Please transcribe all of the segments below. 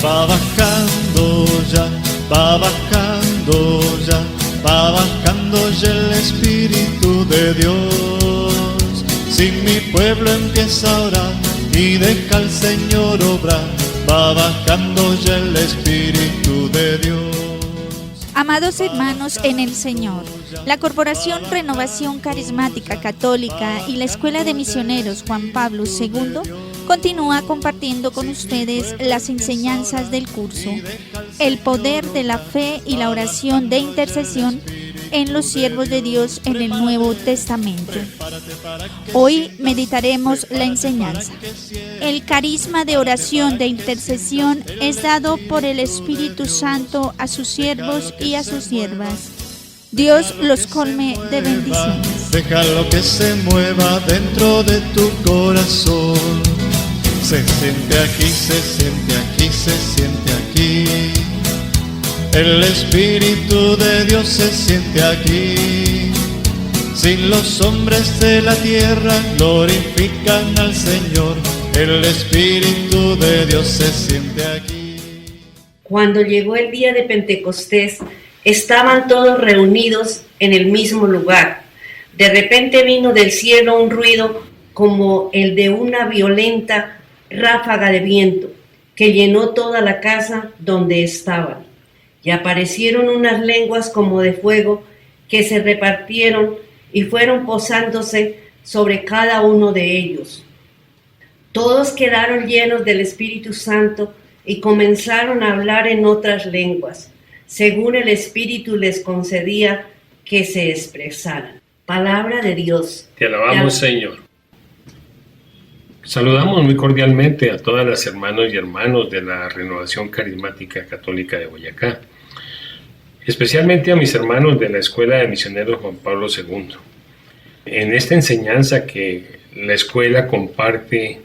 Va bajando ya, va bajando ya, va bajando ya el Espíritu de Dios. Si mi pueblo empieza a orar y deja al Señor obrar, va bajando ya el Espíritu de Dios. Amados hermanos en el Señor, la Corporación Renovación Carismática Católica y la Escuela de Misioneros Juan Pablo II continúa compartiendo con ustedes las enseñanzas del curso El poder de la fe y la oración de intercesión en los siervos de Dios en el Nuevo Testamento. Hoy meditaremos la enseñanza. El carisma de oración de intercesión es dado por el Espíritu Santo a sus siervos y a sus siervas. Dios los colme de bendiciones. Déjalo que se mueva dentro de tu corazón. Se siente aquí, se siente aquí, se siente aquí. El Espíritu de Dios se siente aquí. Si los hombres de la tierra glorifican al Señor, el Espíritu de Dios se siente aquí. Cuando llegó el día de Pentecostés, estaban todos reunidos en el mismo lugar. De repente vino del cielo un ruido como el de una violenta ráfaga de viento, que llenó toda la casa donde estaban. Y aparecieron unas lenguas como de fuego que se repartieron y fueron posándose sobre cada uno de ellos. Todos quedaron llenos del Espíritu Santo y comenzaron a hablar en otras lenguas, según el Espíritu les concedía que se expresaran. Palabra de Dios. Te alabamos, Señor. Saludamos muy cordialmente a todas las hermanos y hermanos de la Renovación Carismática Católica de Boyacá, especialmente a mis hermanos de la Escuela de Misioneros Juan Pablo II. En esta enseñanza que la escuela comparte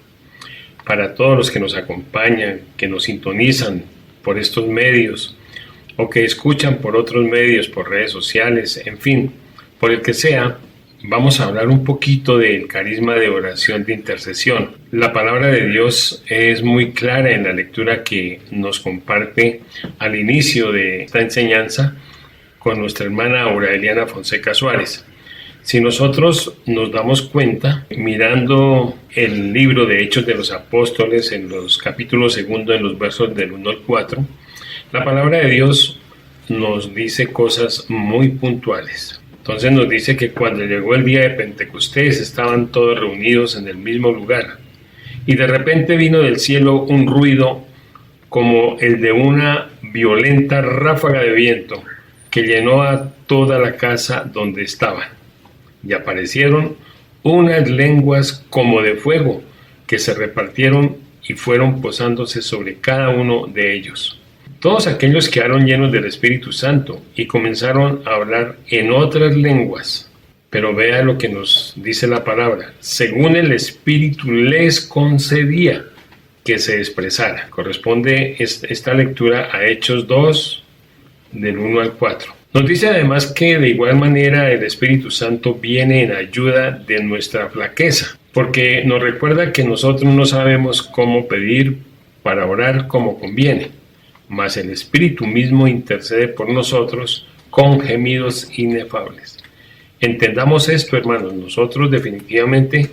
para todos los que nos acompañan, que nos sintonizan por estos medios o que escuchan por otros medios, por redes sociales, en fin, por el que sea, vamos a hablar un poquito del carisma de oración de intercesión. La palabra de Dios es muy clara en la lectura que nos comparte al inicio de esta enseñanza con nuestra hermana Aureliana Fonseca Suárez. Si nosotros nos damos cuenta, mirando el libro de Hechos de los Apóstoles en los capítulos 2, en los versos del 1 al 4, la palabra de Dios nos dice cosas muy puntuales. Entonces nos dice que cuando llegó el día de Pentecostés estaban todos reunidos en el mismo lugar y de repente vino del cielo un ruido como el de una violenta ráfaga de viento que llenó a toda la casa donde estaban. Y aparecieron unas lenguas como de fuego que se repartieron y fueron posándose sobre cada uno de ellos. Todos aquellos quedaron llenos del Espíritu Santo y comenzaron a hablar en otras lenguas. Pero vea lo que nos dice la palabra. Según el Espíritu les concedía que se expresara. Corresponde esta lectura a Hechos 2, del 1 al 4. Nos dice además que de igual manera el Espíritu Santo viene en ayuda de nuestra flaqueza, porque nos recuerda que nosotros no sabemos cómo pedir para orar como conviene, mas el Espíritu mismo intercede por nosotros con gemidos inefables. Entendamos esto, hermanos, nosotros definitivamente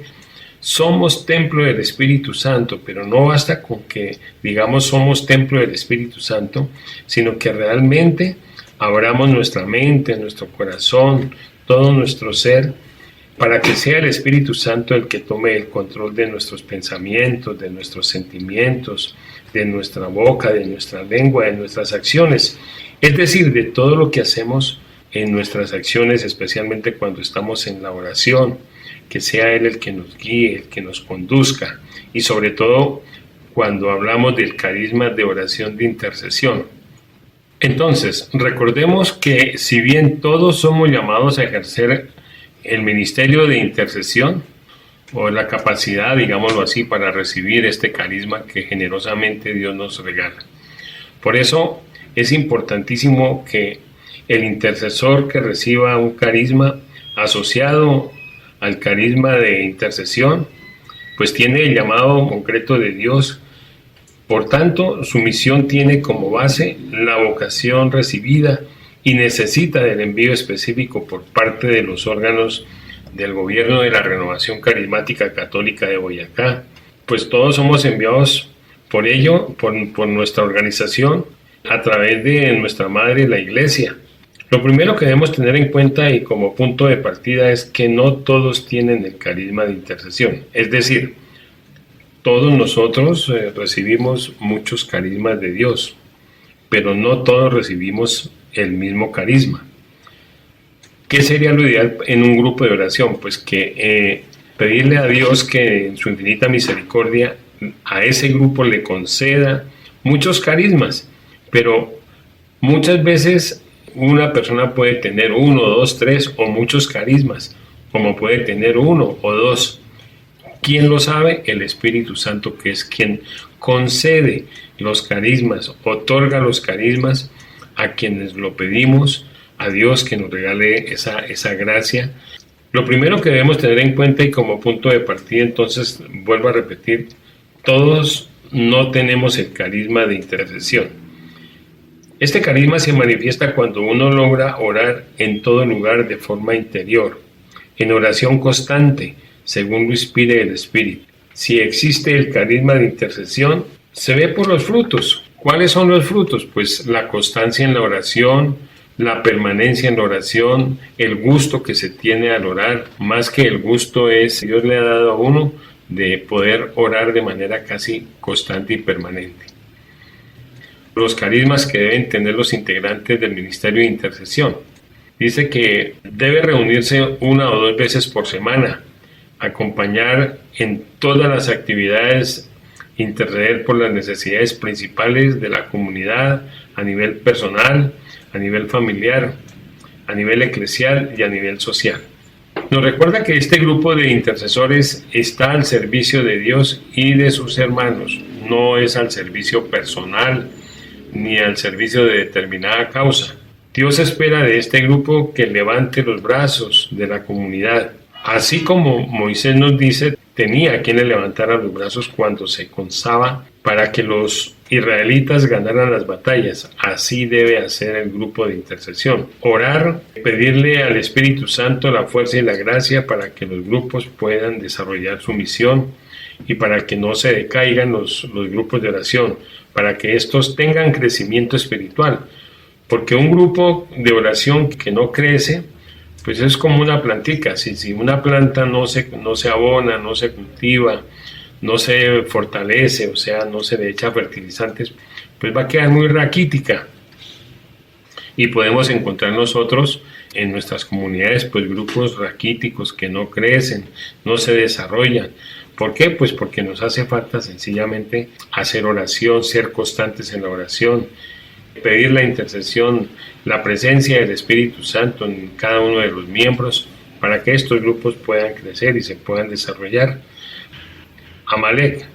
somos templo del Espíritu Santo, pero no basta con que digamos somos templo del Espíritu Santo, sino que realmente abramos nuestra mente, nuestro corazón, todo nuestro ser, para que sea el Espíritu Santo el que tome el control de nuestros pensamientos, de nuestros sentimientos, de nuestra boca, de nuestra lengua, de nuestras acciones. Es decir, de todo lo que hacemos en nuestras acciones, especialmente cuando estamos en la oración, que sea Él el que nos guíe, el que nos conduzca, y sobre todo cuando hablamos del carisma de oración de intercesión. Entonces, recordemos que si bien todos somos llamados a ejercer el ministerio de intercesión, o la capacidad, digámoslo así, para recibir este carisma que generosamente Dios nos regala. Por eso es importantísimo que el intercesor que reciba un carisma asociado al carisma de intercesión, pues tiene el llamado concreto de Dios Por tanto, su misión tiene como base la vocación recibida y necesita del envío específico por parte de los órganos del Gobierno de la Renovación Carismática Católica de Boyacá, pues todos somos enviados por ello, por nuestra organización, a través de nuestra madre, la Iglesia. Lo primero que debemos tener en cuenta y como punto de partida es que no todos tienen el carisma de intercesión, es decir, todos nosotros recibimos muchos carismas de Dios, pero no todos recibimos el mismo carisma. ¿Qué sería lo ideal en un grupo de oración? Pues que pedirle a Dios que en su infinita misericordia a ese grupo le conceda muchos carismas, pero muchas veces una persona puede tener 1, 2, 3 o muchos carismas, como puede tener 1 o 2. ¿Quién lo sabe? El Espíritu Santo, que es quien concede los carismas, otorga los carismas a quienes lo pedimos, a Dios que nos regale esa gracia. Lo primero que debemos tener en cuenta y como punto de partida, entonces, vuelvo a repetir, todos no tenemos el carisma de intercesión. Este carisma se manifiesta cuando uno logra orar en todo lugar de forma interior, en oración constante, según lo inspire el Espíritu. Si existe el carisma de intercesión, se ve por los frutos. ¿Cuáles son los frutos? Pues la constancia en la oración, la permanencia en la oración, el gusto que se tiene al orar. Más que el gusto es, Dios le ha dado a uno de poder orar de manera casi constante y permanente. Los carismas que deben tener los integrantes del Ministerio de Intercesión. Dice que debe reunirse 1 o 2 veces por semana, acompañar en todas las actividades, interceder por las necesidades principales de la comunidad a nivel personal, a nivel familiar, a nivel eclesial y a nivel social. Nos recuerda que este grupo de intercesores está al servicio de Dios y de sus hermanos, no es al servicio personal ni al servicio de determinada causa. Dios espera de este grupo que levante los brazos de la comunidad. Así como Moisés nos dice, tenía quien le levantara los brazos cuando se consaba para que los israelitas ganaran las batallas. Así debe hacer el grupo de intercesión. Orar, pedirle al Espíritu Santo la fuerza y la gracia para que los grupos puedan desarrollar su misión y para que no se decaigan los grupos de oración, para que estos tengan crecimiento espiritual. Porque un grupo de oración que no crece, pues es como una plantica. Si una planta no se abona, no se cultiva, no se fortalece, o sea, no se le echa fertilizantes, pues va a quedar muy raquítica. Y podemos encontrar nosotros en nuestras comunidades pues grupos raquíticos que no crecen, no se desarrollan. ¿Por qué? Pues porque nos hace falta sencillamente hacer oración, ser constantes en la oración, pedir la intercesión, la presencia del Espíritu Santo en cada uno de los miembros para que estos grupos puedan crecer y se puedan desarrollar. Amalek.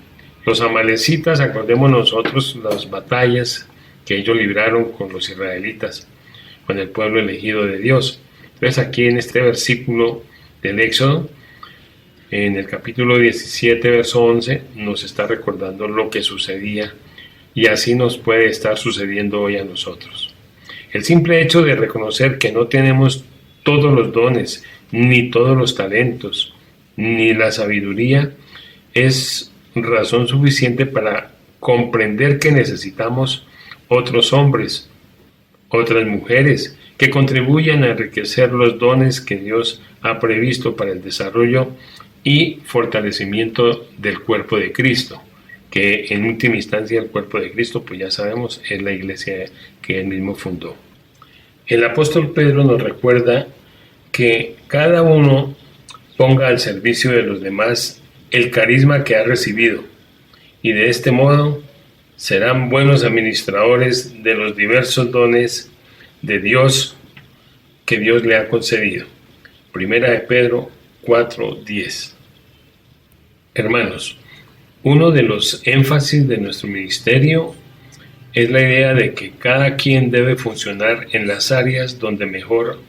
Los amalecitas, acordemos nosotros las batallas que ellos libraron con los israelitas, con el pueblo elegido de Dios. Entonces aquí en este versículo del Éxodo, en el capítulo 17, verso 11, nos está recordando lo que sucedía y así nos puede estar sucediendo hoy a nosotros. El simple hecho de reconocer que no tenemos todos los dones, ni todos los talentos, ni la sabiduría, es razón suficiente para comprender que necesitamos otros hombres, otras mujeres, que contribuyan a enriquecer los dones que Dios ha previsto para el desarrollo y fortalecimiento del cuerpo de Cristo, que en última instancia el cuerpo de Cristo, pues ya sabemos, es la iglesia que él mismo fundó. El apóstol Pedro nos recuerda que cada uno ponga al servicio de los demás el carisma que ha recibido, y de este modo serán buenos administradores de los diversos dones de Dios que Dios le ha concedido. Primera de Pedro 4:10. Hermanos, uno de los énfasis de nuestro ministerio es la idea de que cada quien debe funcionar en las áreas donde mejor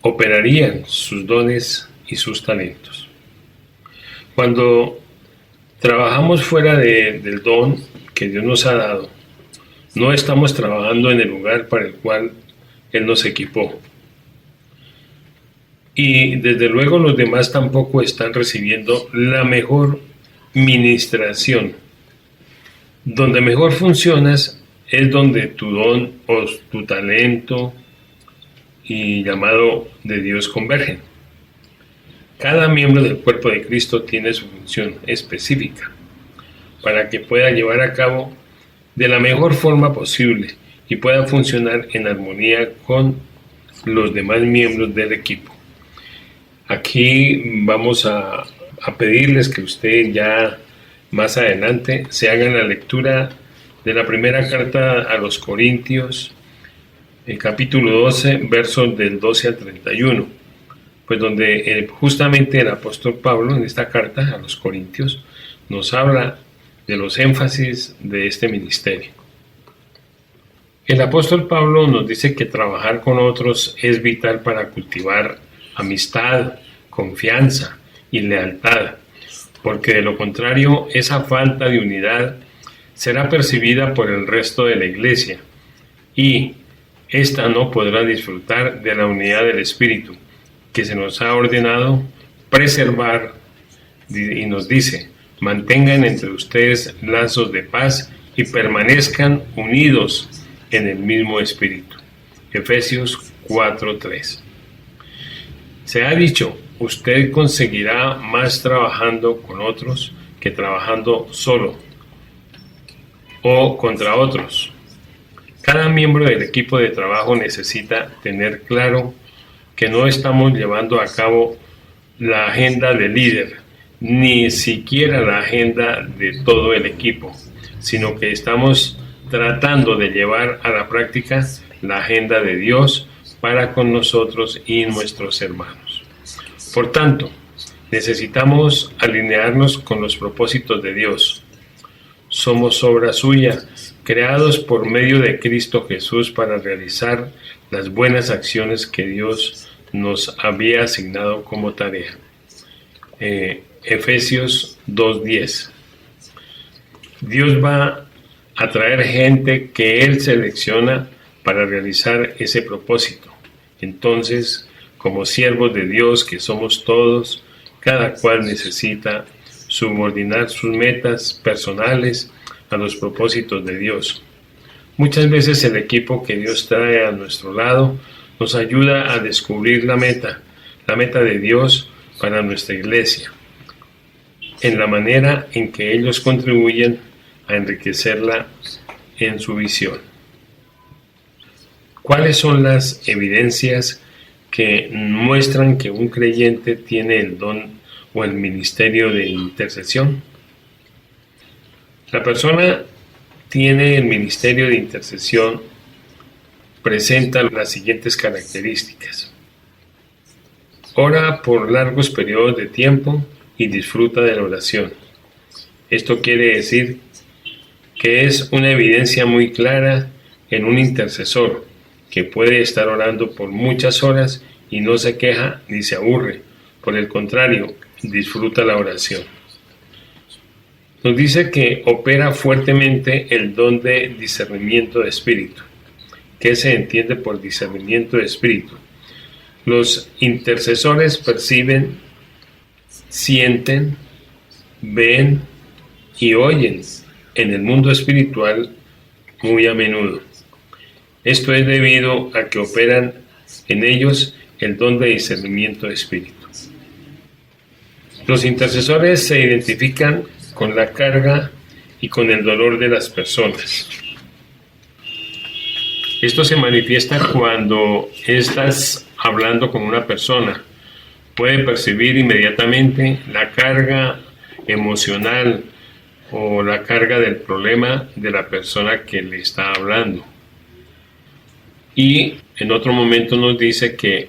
operarían sus dones y sus talentos. Cuando trabajamos fuera del don, que Dios nos ha dado, no estamos trabajando en el lugar para el cual Él nos equipó. Y desde luego los demás tampoco están recibiendo la mejor ministración. Donde mejor funcionas es donde tu don o tu talento y llamado de Dios convergen. Cada miembro del cuerpo de Cristo tiene su función específica para que pueda llevar a cabo de la mejor forma posible y pueda funcionar en armonía con los demás miembros del equipo. Aquí vamos a pedirles que usted ya más adelante se haga la lectura de la primera carta a los Corintios, el capítulo 12, versos del 12 al 31, pues donde justamente el apóstol Pablo en esta carta a los Corintios nos habla de los énfasis de este ministerio. El apóstol Pablo nos dice que trabajar con otros es vital para cultivar amistad, confianza y lealtad, porque de lo contrario esa falta de unidad será percibida por el resto de la iglesia y ésta no podrá disfrutar de la unidad del Espíritu que se nos ha ordenado preservar, y nos dice: mantengan entre ustedes lazos de paz y permanezcan unidos en el mismo Espíritu. Efesios 4:3. Se ha dicho: usted conseguirá más trabajando con otros que trabajando solo o contra otros. Cada miembro del equipo de trabajo necesita tener claro que no estamos llevando a cabo la agenda del líder, ni siquiera la agenda de todo el equipo, sino que estamos tratando de llevar a la práctica la agenda de Dios para con nosotros y nuestros hermanos. Por tanto, necesitamos alinearnos con los propósitos de Dios. Somos obra suya, creados por medio de Cristo Jesús para realizar las buenas acciones que Dios nos había asignado como tarea. Efesios 2:10. Dios va a traer gente que Él selecciona para realizar ese propósito. Entonces, como siervos de Dios que somos todos, cada cual necesita subordinar sus metas personales a los propósitos de Dios. Muchas veces el equipo que Dios trae a nuestro lado nos ayuda a descubrir la meta de Dios para nuestra iglesia, en la manera en que ellos contribuyen a enriquecerla en su visión. ¿Cuáles son las evidencias que muestran que un creyente tiene el don o el ministerio de intercesión? La persona tiene el ministerio de intercesión, presenta las siguientes características. Ora por largos periodos de tiempo y disfruta de la oración. Esto quiere decir que es una evidencia muy clara en un intercesor que puede estar orando por muchas horas y no se queja ni se aburre. Por el contrario, disfruta la oración. Nos dice que opera fuertemente el don de discernimiento de espíritu. ¿Qué se entiende por discernimiento de espíritu? Los intercesores perciben, sienten, ven y oyen en el mundo espiritual muy a menudo. Esto es debido a que operan en ellos el don de discernimiento de espíritu. Los intercesores se identifican con la carga y con el dolor de las personas. Esto se manifiesta cuando estás hablando con una persona. Puede percibir inmediatamente la carga emocional o la carga del problema de la persona que le está hablando. Y en otro momento nos dice que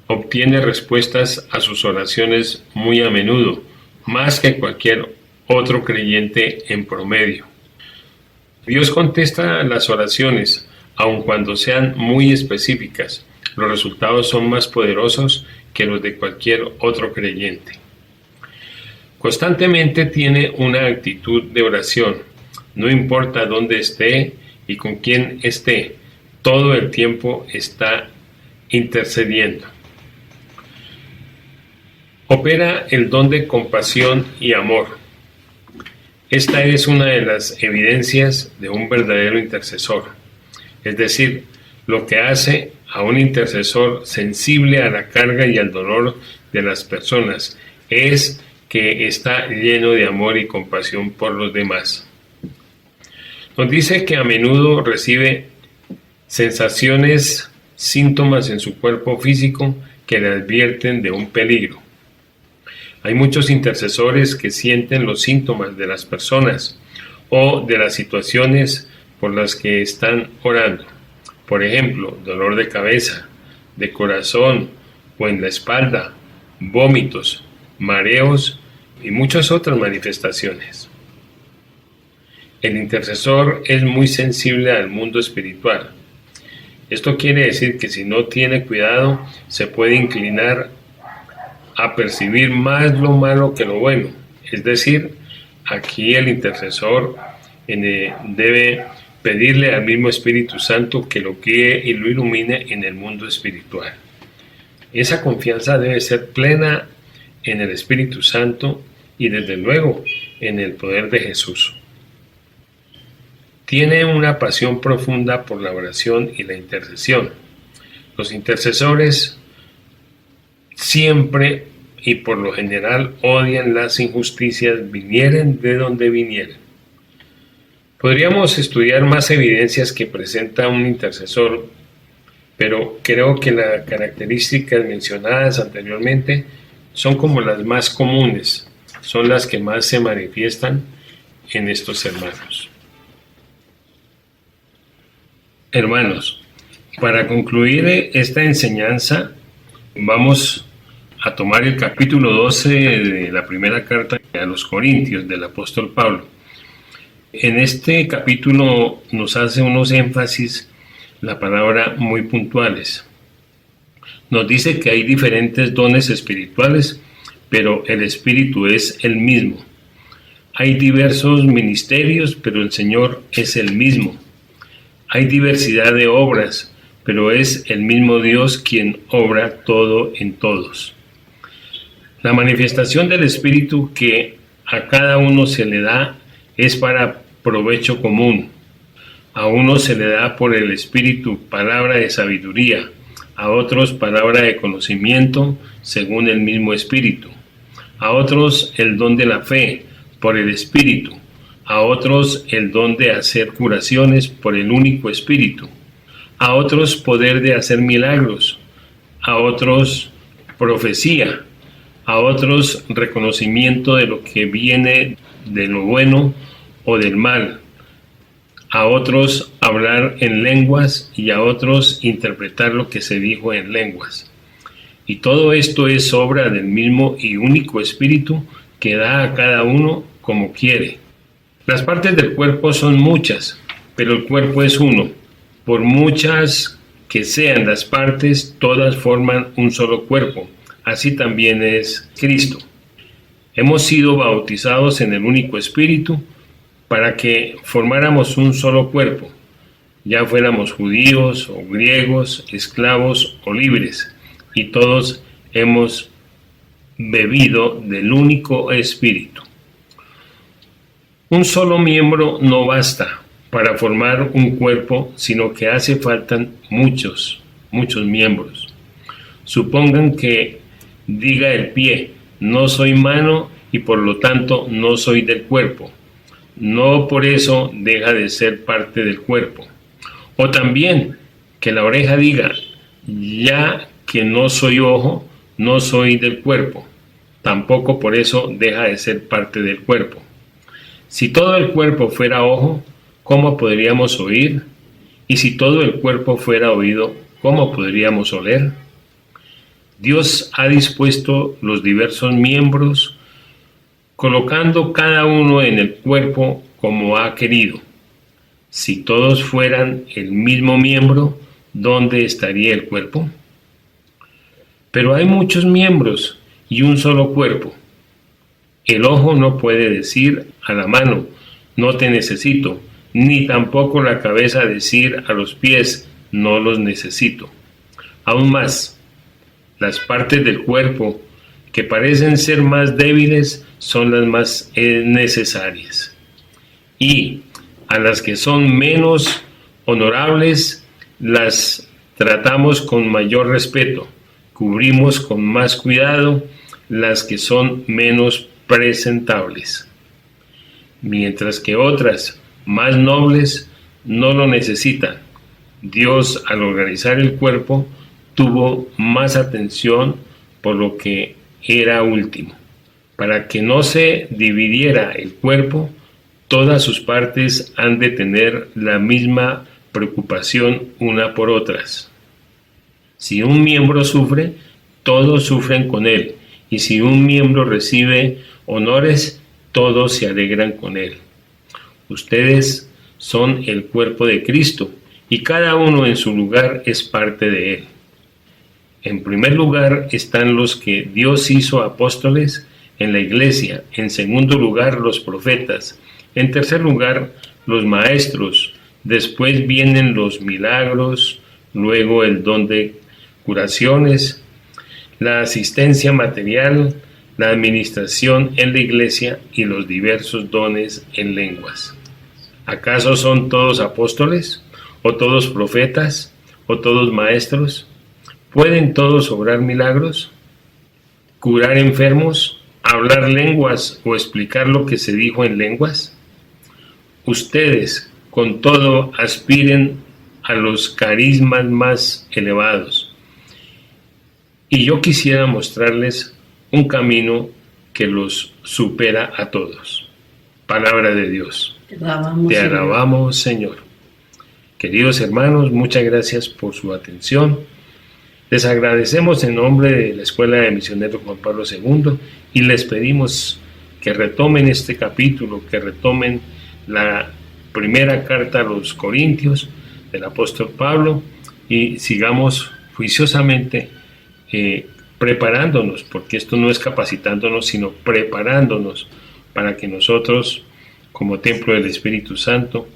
obtiene respuestas a sus oraciones muy a menudo, más que cualquier otro creyente en promedio. Dios contesta las oraciones, aun cuando sean muy específicas. Los resultados son más poderosos que los de cualquier otro creyente. Constantemente tiene una actitud de oración, no importa dónde esté y con quién esté, todo el tiempo está intercediendo. Opera el don de compasión y amor. Esta es una de las evidencias de un verdadero intercesor, es decir, lo que hace a un intercesor sensible a la carga y al dolor de las personas es que está lleno de amor y compasión por los demás. Nos dice que a menudo recibe sensaciones, síntomas en su cuerpo físico que le advierten de un peligro. Hay muchos intercesores que sienten los síntomas de las personas o de las situaciones por las que están orando. Por ejemplo, dolor de cabeza, de corazón o en la espalda, vómitos, mareos y muchas otras manifestaciones. El intercesor es muy sensible al mundo espiritual. Esto quiere decir que si no tiene cuidado, se puede inclinar a percibir más lo malo que lo bueno. Es decir, aquí el intercesor debe pedirle al mismo Espíritu Santo que lo guíe y lo ilumine en el mundo espiritual. Esa confianza debe ser plena en el Espíritu Santo y desde luego en el poder de Jesús. Tiene una pasión profunda por la oración y la intercesión. Los intercesores siempre y por lo general odian las injusticias, vinieren de donde vinieren. Podríamos estudiar más evidencias que presenta un intercesor, pero creo que las características mencionadas anteriormente son como las más comunes, son las que más se manifiestan en estos hermanos. Hermanos, para concluir esta enseñanza, vamos a tomar el capítulo 12 de la primera carta a los Corintios del apóstol Pablo. En este capítulo nos hace unos énfasis la palabra muy puntuales. Nos dice que hay diferentes dones espirituales, pero el Espíritu es el mismo. Hay diversos ministerios, pero el Señor es el mismo. Hay diversidad de obras, pero es el mismo Dios quien obra todo en todos. La manifestación del Espíritu que a cada uno se le da es para provecho común. A uno se le da por el Espíritu palabra de sabiduría, a otros palabra de conocimiento según el mismo Espíritu, a otros el don de la fe por el Espíritu, a otros el don de hacer curaciones por el único Espíritu, a otros poder de hacer milagros, a otros profecía, a otros reconocimiento de lo que viene de lo bueno o del mal, a otros hablar en lenguas y a otros interpretar lo que se dijo en lenguas. Y todo esto es obra del mismo y único Espíritu que da a cada uno como quiere. Las partes del cuerpo son muchas, pero el cuerpo es uno. Por muchas que sean las partes, todas forman un solo cuerpo. Así también es Cristo. Hemos sido bautizados en el único Espíritu para que formáramos un solo cuerpo, ya fuéramos judíos o griegos, esclavos o libres, y todos hemos bebido del único Espíritu. Un solo miembro no basta para formar un cuerpo, sino que hace falta muchos miembros. Supongan que diga el pie, no soy mano y por lo tanto no soy del cuerpo. No por eso deja de ser parte del cuerpo. O también que la oreja diga, ya que no soy ojo, no soy del cuerpo. Tampoco por eso deja de ser parte del cuerpo. Si todo el cuerpo fuera ojo, ¿cómo podríamos oír? Y si todo el cuerpo fuera oído, ¿cómo podríamos oler? Dios ha dispuesto los diversos miembros, colocando cada uno en el cuerpo como ha querido. Si todos fueran el mismo miembro, ¿dónde estaría el cuerpo? Pero hay muchos miembros y un solo cuerpo. El ojo no puede decir a la mano, no te necesito, ni tampoco la cabeza decir a los pies, no los necesito. Aún más, las partes del cuerpo que parecen ser más débiles son las más necesarias. Y a las que son menos honorables las tratamos con mayor respeto, cubrimos con más cuidado las que son menos presentables, mientras que otras, más nobles, no lo necesitan. Dios, al organizar el cuerpo, tuvo más atención por lo que era último. Para que no se dividiera el cuerpo, todas sus partes han de tener la misma preocupación una por otras. Si un miembro sufre, todos sufren con él, y si un miembro recibe honores, todos se alegran con él. Ustedes son el cuerpo de Cristo, y cada uno en su lugar es parte de él. En primer lugar están los que Dios hizo apóstoles en la iglesia, en segundo lugar los profetas, en tercer lugar los maestros, después vienen los milagros, luego el don de curaciones, la asistencia material, la administración en la iglesia y los diversos dones en lenguas. ¿Acaso son todos apóstoles? ¿O todos profetas? ¿O todos maestros? ¿Pueden todos obrar milagros? ¿Curar enfermos? ¿Hablar lenguas o explicar lo que se dijo en lenguas? Ustedes, con todo, aspiren a los carismas más elevados. Y yo quisiera mostrarles un camino que los supera a todos. Palabra de Dios. Te alabamos, Señor. Queridos hermanos, muchas gracias por su atención. Les agradecemos en nombre de la Escuela de Misioneros Juan Pablo II y les pedimos que retomen este capítulo, que retomen la primera carta a los Corintios del apóstol Pablo y sigamos juiciosamente preparándonos, porque esto no es capacitándonos, sino preparándonos para que nosotros, como templo del Espíritu Santo,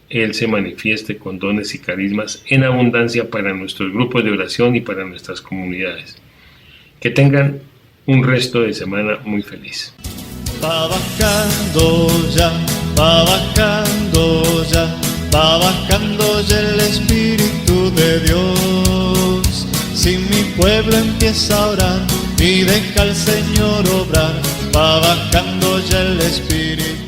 Él se manifieste con dones y carismas en abundancia para nuestros grupos de oración y para nuestras comunidades. Que tengan un resto de semana muy feliz. Va bajando ya, va bajando ya, va bajando ya el Espíritu de Dios. Si mi pueblo empieza a orar y deja al Señor obrar, va bajando ya el Espíritu.